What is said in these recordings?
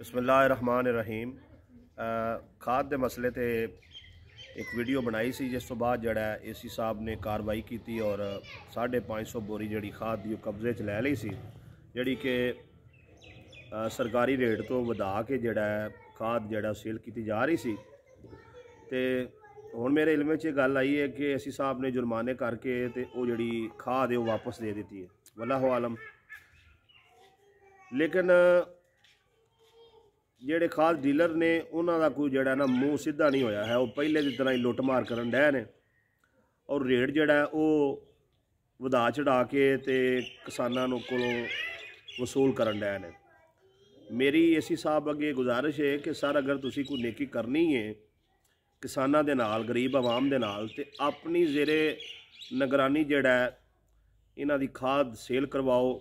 बिस्मिल्लाहिर्रहमानिर्रहीम। खाद के मसले ते एक वीडियो बनाई सी, जिस तो बाद जड़ा एसी साहब ने कार्रवाई की और 550 बोरी जी खाद दी कब्जे च लै ली सी, जी कि सरकारी रेट तो वधा के जड़ा खाद जड़ा सेल की जा रही सी। तो हुण मेरे इल्म च गल आई है कि एसी साहब ने जुर्माने करके तो वो जी खाद है वो वापस दे दी है, वल्लाहु आलम। लेकिन ਜਿਹੜੇ खाद डीलर ने उन्होंने कोई जड़ा ना मूँह सीधा नहीं होया है, वो पहले की तरह ही लुट मार करन डे ने और रेट जड़ा वो वधा चढ़ा के ते किसानों को वसूल करन डे ने। मेरी एसी साहब अगे गुजारिश है कि सर, अगर तुसी कोई नेकी करनी है किसानों के नाल, गरीब आवाम के नाल, ते अपनी जेरे निगरानी जड़ा इन्हां दी खाद सेल करवाओ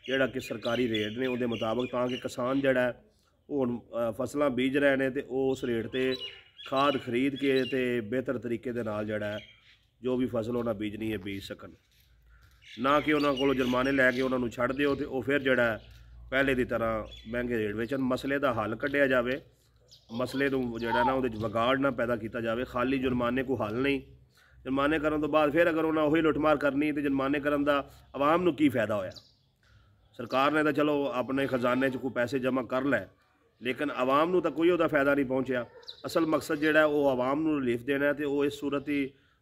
जड़ा कि सरकारी रेट ने उहदे मुताबिक, ताकि किसान जड़ा हुण फसलां बीज रहे हैं तो उस रेट ते खाद खरीद के ते बेहतर तरीके दे नाल जड़ा जो भी फसल उन्हें बीजनी है बीज सकन, ना कि उन्होंने को जुर्माने लैके उन्होंने छड़ दिओ तो वह फिर जड़ा पहले की तरह महंगे रेट बेचन। मसले का हल कढ़िया जाए, मसले नूं जड़ा ना उहदे विगाड़ ना पैदा किया जाए। खाली जुर्माने को हल नहीं, जुर्माने करने तो बाद फिर अगर उन्हें उही लुटमार करनी तो जुर्माने करन दा आवाम नूं की फायदा होया। सरकार ने तो चलो अपने खजाने च कोई पैसे जमा कर लै, लेकिन आवाम नूं तो कोई उहदा फायदा नहीं पहुँचा। असल मकसद जिहड़ा वो आवाम नूं रिलीफ देना है, तो वो इस सूरत ही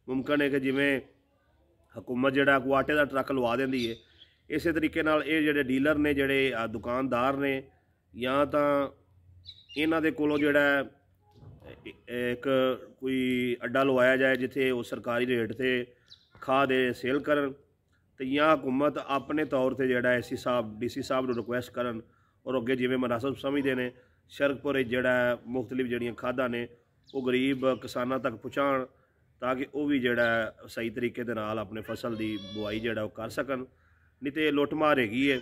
मुमकिन है कि जिमें हुकूमत जिहड़ा कोई आटे का ट्रक लवा देंदी है, इस तरीके नाल ये जिहड़े डीलर ने, जिहड़े दुकानदार ने, या तो इन्हां दे कोलों जिहड़ा एक कोई अड्डा लवाया जाए जिथे वो सरकारी रेट से खाद सेल करन, तो या हुकूमत अपने तौर पर जिहड़ा एसी साहब DC साहब नूं रिक्वेस्ट करन और अगे जिवें मुनासिब समझते हैं सड़कपुर जिहड़ा मुख्तलिफ जिहड़ियां खादां ने वो गरीब किसानां तक पहुँचाण, ताकि वह भी जिहड़ा सही तरीके दे नाल अपने फसल की बुआई जिहड़ा वो कर सकन। नहीं तो लुटमार हैगी है,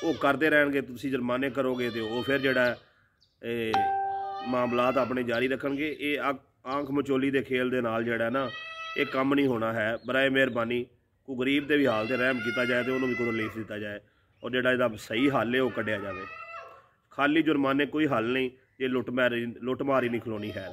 वो करते रहणगे, तुसीं जुर्माने करोगे तो वो फिर जिहड़ा मामलात अपने जारी रखणगे। ये आंख मचोली के खेल के नाल जिहड़ा ना ये काम नहीं होना है। बराए मेहरबानी कोई गरीब के भी हाल से रहम किया जाए तो उन्होंने भी कोई रिलीफ दिता जाए और जिहड़ा इहदा सही हल है वो कढ़िया जाए। खाली जुर्माने कोई हल नहीं, ये लुटमारी नहीं खलोनी है।